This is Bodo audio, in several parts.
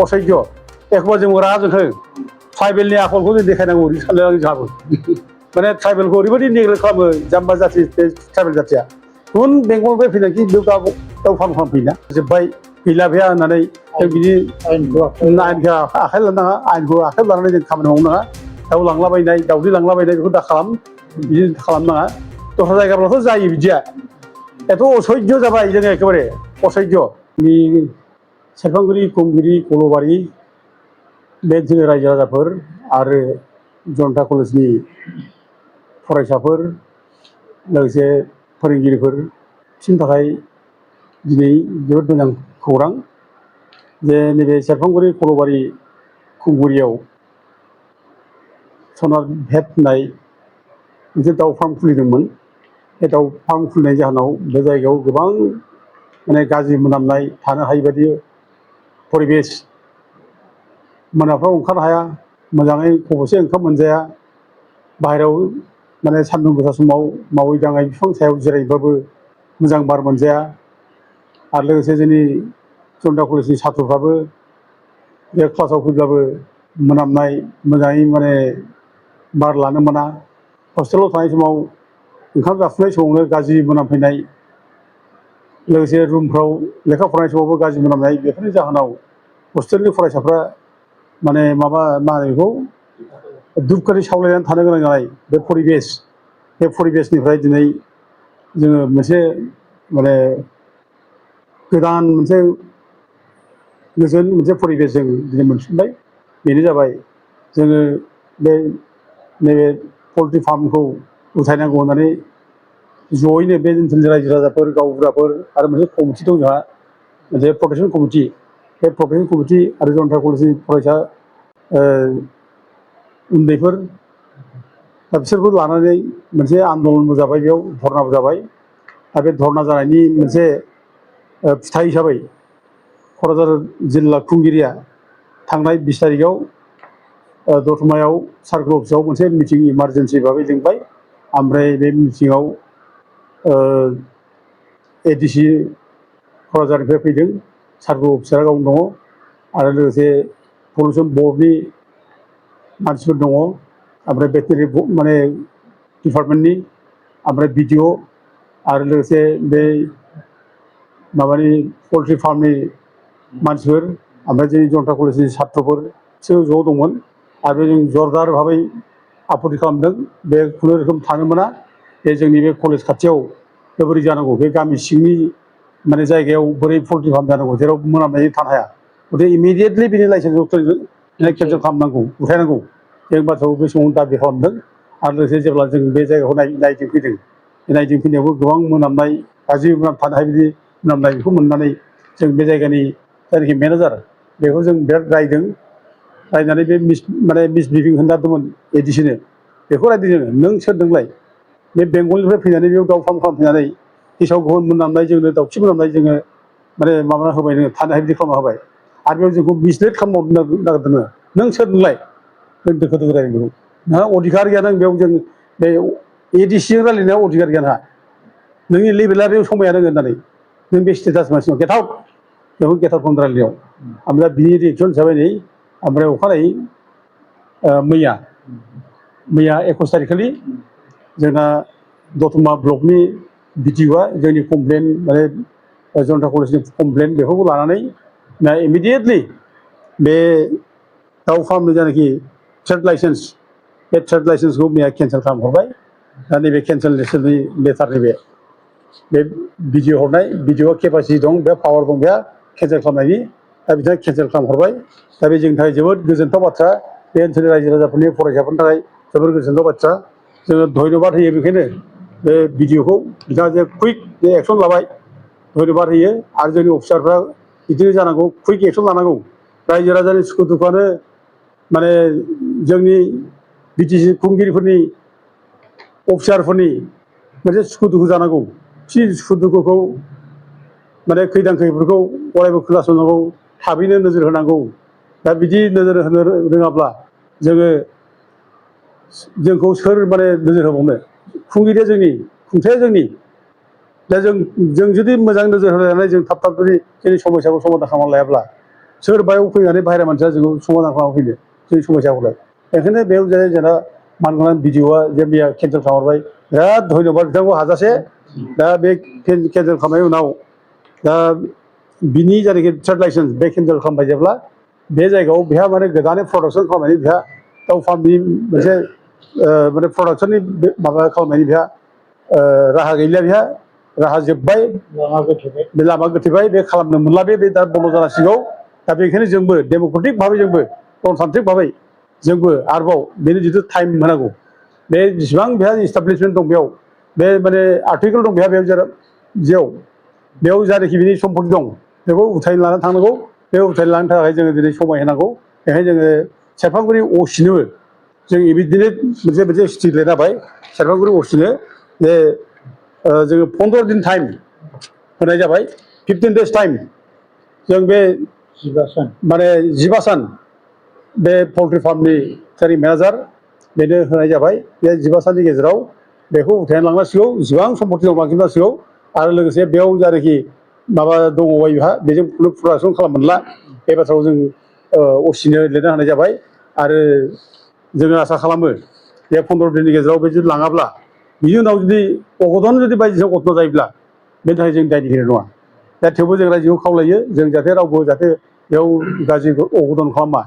असह्य एखमबा जों रागा जोंखाङो ट्राइबेलनि आखलखौ जों देखायनांगौ बिदि सानलायनानै जोंहाबो माने ट्राइबेलखौ ओरैबायदि नेग्लेक्ट खालामो जाम्बा जाथि बे ट्राइबेल जाथिया गुबुन बेंगलनिफ्राय फैनायखि बेयाव दाउ फार्म खालामफैयोना जोब्बाय गैला भैया होननानै जों बिदि आइनखौ आखाइ लानो नाङा आइनखौ आखाइ लानानै जों खामानि मावनो नाङा दाउ लांलाबायनाय दाउदै लांलाबायनाय बेखौ दा खालाम बिदि खालामनो नाङा दस्रा जायगाफ्रावथ' जायो बिदिया एथ' असह्य जाबाय जोङो एखेबारे असह्य सेरफांगुरि खुंगिरि कलबारि बे जोंनि रायजो राजाफोर आरो जनता कलेजनि फरायसाफोर लोगोसे फोरोंगिरिफोर बिसोरनि थाखाय दिनै जोबोद मोजां खौरां जे नैबे सेरफांगुरि कलबारि खुंगुरियाव सनार भेट होननाय मोनसे दाउ फार्म खुलिदोंमोन बे दाउ फार्म खुलिनाय जाहोनाव बे जायगायाव गोबां माने गाज्रि मोनामनाय थानो हायि बायदि परिबेस मोनाफ्राव ओंखारनो हाया मोजाङै खबसे ओंखाम मोनजाया बाहेरायाव माने सान्दुं गोसा समाव मावै दाङै बिफां सायाव जिरायबाबो मोजां बार मोनजाया आरो लोगोसे जोंनि जनता कलेजनि साथ्रफ्राबो बे क्लासाव फैब्लाबो मोनामनाय मोजाङै माने बार लानो मोना हस्टेलाव थानाय समाव ओंखाम जाफुनाय समावनो गाज्रि मोनामफैनाय लोगोसे रुमफ्राव लेखा फरायनाय समावबो गाज्रि मोनामनाय बेफोरनि जाहोनाव हस्टेलनि फरायसाफ्रा माने मा होनो बेखौ धुपखाथि सावलायनानै थानो गोनां जानाय बे परिबेसनिफ्राय दिनै जोङो मोनसे माने गोदान मोनसे गोजोन मोनसे परिबेस जों दिनै मोनफिनबाय बेनो जाबाय जोङो बे नैबे पल्ट्रि फार्मखौ उथायनांगौ होननानै जयैनो बे ओनसोलनि रायजो राजाफोर गावबुराफोर आरो मोनसे कमिटि दं जोंहा मोनसे प्रटेकसन कमिटि बे प्रटेकसन कमिटि आरो जनता कलेजनि फरायसा उन्दैफोर दा बिसोरखौ लानानै मोनसे आन्दलनबो जाबाय बेयाव धरनाबो जाबाय आरो बे धरना जानायनि मोनसे फिथाइ हिसाबै क'क्राझार जिल्ला खुंगिरिया थांनाय 20 तारिखआव दतमायाव सार्कोल अफिसाव मोनसे मिटिं इमारजेन्सि भाबै लिंबाय ओमफ्राय बे मिटिङाव एडिसि क'क्राझारनिफ्राय फैदों सार्कोल अफिसारा गावनो दङ आरो लोगोसे पलिउसन बर्डनि मानसिफोर दङ ओमफ्राय भेटेनारि माने डिपार्टमेन्टनि ओमफ्राय बिडिअ आरो लोगोसे बे माबानि पल्ट्रि फार्मनि मानसिफोर ओमफ्राय जोंनि जनता कलेजनि छात्रफोर बिसोर ज' दंमोन आरो जों जरदार भाबै आपत्ति खालामदों बे खुनु रोखोम थानो मोना बे जोंनि बे कलेज खाथियाव बोरै जानांगौ बे गामि सिंनि माने जायगायाव बोरै पल्ट्रि फार्म जानांगौ जेराव मोनामनानै थानो हाया गथिखे इमिडियेटलि बिनि लाइसेन्सखौ केन्सेल खालामनांगौ उथायनांगौ बे बाथ्राखौ बे समाव दाबि खालामदों आरो लोगोसे जेब्ला जों बे जायगाखौ नायदिंफैदों बे नायदिंफैनायावबो गोबां मोनामनाय गाज्रि थानो हायि बिदि मोनामनाय बेखौ मोननानै जों बे जायगानि जायनाखि मेनेजार बेखौ जों बिराद रायदों रायनानै बे माने मिसबिहेभिं होनजादोंमोन एडिसिनो बेखौ रायदों जोङो नों सोर नोंलाय बे बेंगलनिफ्राय फैनानै बेयाव दाउ फार्म खालामफैनानै गेसाव गोफोन मोनामनाय जोंनो दाउखि मोनामनाय जोङो माने माबा होबाय नोङो थानो हायि बिदि खालामना होबाय आरो बेयाव जोंखौ मिसलिड खालामबावनो नागिरदों नों सोर नोंलाय जों दोखो दोखो रायदों बेखौ नोंहा अधिकार गैया नों बेयाव जों बे एडिसिजों रायलायनाया अधिकार गैया नोंहा नोंनि लेभेला बेयाव समाया नोङो होननानै नों बे स्टेटास मानसिनाव गेट आउट बेखौ गेट आउट खालामनो रायलायनायाव ओमफ्राय बिनि रिएक्सन हिसाबै नै ओमफ्राय अखानायै मैया 21 तारिखखालि जोंना दतमा ब्लकनि बिडिअआ जोंनि कमप्लेन माने जनता कलेजनि कमप्लेन बेखौ लानानै दा इमिडियेटलि बे दाउ फार्मनि जायनाखि ट्रेड लाइसेन्स बे ट्रेड लाइसेन्सखौ मैया केन्सेल खालामहरबाय दा नैबे केन्सेलेसननि लेटार नैबे बे भिडिअ हरनाय भिडिअआ केपासिटि दं बे पावार दं बे केन्सेल खालामनायनि दा बिथाङा केन्सेल खालामहरबाय दा बे जोंनि थाखाय जोबोद गोजोनथाव बाथ्रा बे ओनसोलनि रायजो राजाफोरनि फरायसाफोरनि थाखाय जोबोद गोजोनथाव बाथ्रा जोङो धन्यबाद होयो बेखायनो बे भिडिअखौ बिथाङा जे कुइक जे एक्सन लाबाय धन्यबाद होयो आरो जोंनि अफिसारफ्रा बिदिनो जानांगौ कुइक एक्सन लानांगौ रायजो राजानि सुखु दुखुआनो माने जोंनि बिटिसि खुंगिरिफोरनि अफिसारफोरनि मोनसे सुखु दुखु जानांगौ थि सुखु दुखुखौ माने खैदां खैफोदखौ अरायबो खोनासंनांगौ थाबैनो नोजोर होनांगौ दा बिदि नोजोर होनो रोङाब्ला जोंखौ सोर माने नोजोर होबावनो खुंगिरिया जोंनि खुंथाया जोंनि दा जों जुदि मोजां नोजोर होनानै जों थाब जुदि जोंनि समस्याखौ समाधान खालामना लायाब्ला सोर बायाव फैनानै बाहेरा मानसिया जोंखौ समाधान खालामना फैनो जोंनि समस्याखौलाय बेखायनो बेयाव जोंना मानगोनां भिडिअआ जे मैया केन्सेल खालामबाय बिराद धन्यबाद बिथांखौ हाजासे दा बे केन्सेल खालामनायनि उनाव दा बिनि जायनाखि ट्रेड लाइसेन्स बे केन्सेल खालामबाय जेब्ला बे जायगायाव बेहा माने गोदानै प्रडाक्सन खालामनायनि बेहा दाउ फार्मनि मोनसे माने प्रडाक्सननि माबा खालामनायनि बेहा राहा गैलिया बेहा राहा जोब्बाय बे लामा गोथेबाय बे खालामनो मोनला बे दा बन्द जानांसिगौ दा बेखायनो जोंबो डेम'क्रेटिक भाबै जोंबो गणतान्त्रिक भाबै जोंबो आरोबाव बेनि जिथु टाइम होनांगौ बे जेसेबां बेहा इस्टाब्लिशमेन्ट दं बेयाव बे माने आर्टिकेल दं बेहा बेयाव बेयाव जायनाखि बिनि सम्पति दं बेखौ उथायनो लानानै थांनांगौ बे उथायनो लानो थाखाय जोङो दिनै समाय होनांगौ बेखायनो जोङो सेरफांगुरि असिनोबो जों बिदिनो मोनसे स्टिक लिरना होबाय सेरफांगुरि असिनो जे जोङो 15 दिन टाइम होनाय जाबाय 15 days टाइम जों बे 15 सान बे पल्ट्रि फार्मनि ट्रेनिं मेनेजार बेनो होनाय जाबाय बे 15 साननि गेजेराव बेखौ उथायना लांनांसिगौ जेसेबां सम्पति दं लांजोबनांसिगौ आरो लोगोसे बेयाव जायनाखि माबा दङ बेहा बेजों खुनु प्रडाक्सन खालाम मोनला बे बाथ्राखौ जों असिनो लिरना होनाय जाबाय आरो जोङो आसा खालामो बे 15 दिननि गेजेराव बे जुदि लाङाब्ला बिनि उनाव जुदि अघटन जुदि बायदिसिना घटना जायोब्ला बेनि थाखाय जों दायनिगिरि नङा दा थेवबो जों रायजोखौ खावलायो जों जाहाथे रावबो जाहाथे बेयाव गाज्रि अघटन खालामा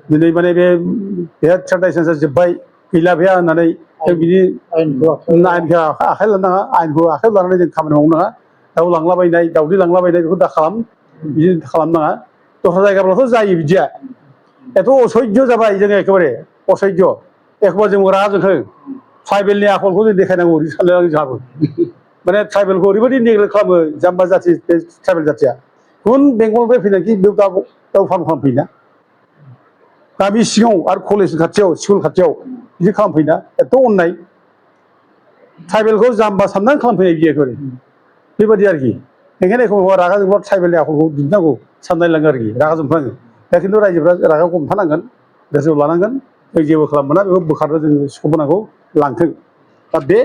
दिनै माने बेहा ट्रेड लाइसेन्सआ जोब्बाय गैला बेहा होननानै जों बिदि आयेनखौ आखाइ लानो नाङा आयेनखौ आखाइआव लानानै जों खामानि मावनो नाङा दाउ लांलाबायनाय दाउदै लांलाबायनाय बेखौ दा खालाम बिदि खालामनो नाङा दस्रा जायगाफ्रावथ' जायो बिदिया एथ' असह्य जाबाय जोङो एखेबारे असह्य एखमबा जों रागा जोंखाङो ट्राइबेलनि आखलखौ जों देखायनांगौ बिदि सानलाय जोंहाबो माने ट्राइबेलखौ ओरैबायदि नेग्लेक्ट खालामो जाम्बा जाथि बे ट्राइबेल जाथिया गुबुन बेंगलनिफ्राय फैनानै बेयाव दाउ फार्म खालामफैयोना गामि सिङाव आरो कलेज खाथियाव स्कुल खाथियाव बिदि खालामफैयोना एथ' अननाय ट्राइबेलखौ जाम्बा साननानै खालामफैनाय बियो एखेबारे बेबायदि आरोखि बेखायनो एखमबा रागा जोंब्ला ट्राइबेलनि आखलखौ दिन्थिनांगौ साननाय लाङो आरोखि रागा जोंफ्लाङो दा खिन्थु रायजोफ्रा रागा हमथानांगोन गोसोआव लानांगोन जों जेबो खालाम मोना बेखौ बोखारनो जों स्कप होनांगौ लांथों दा बे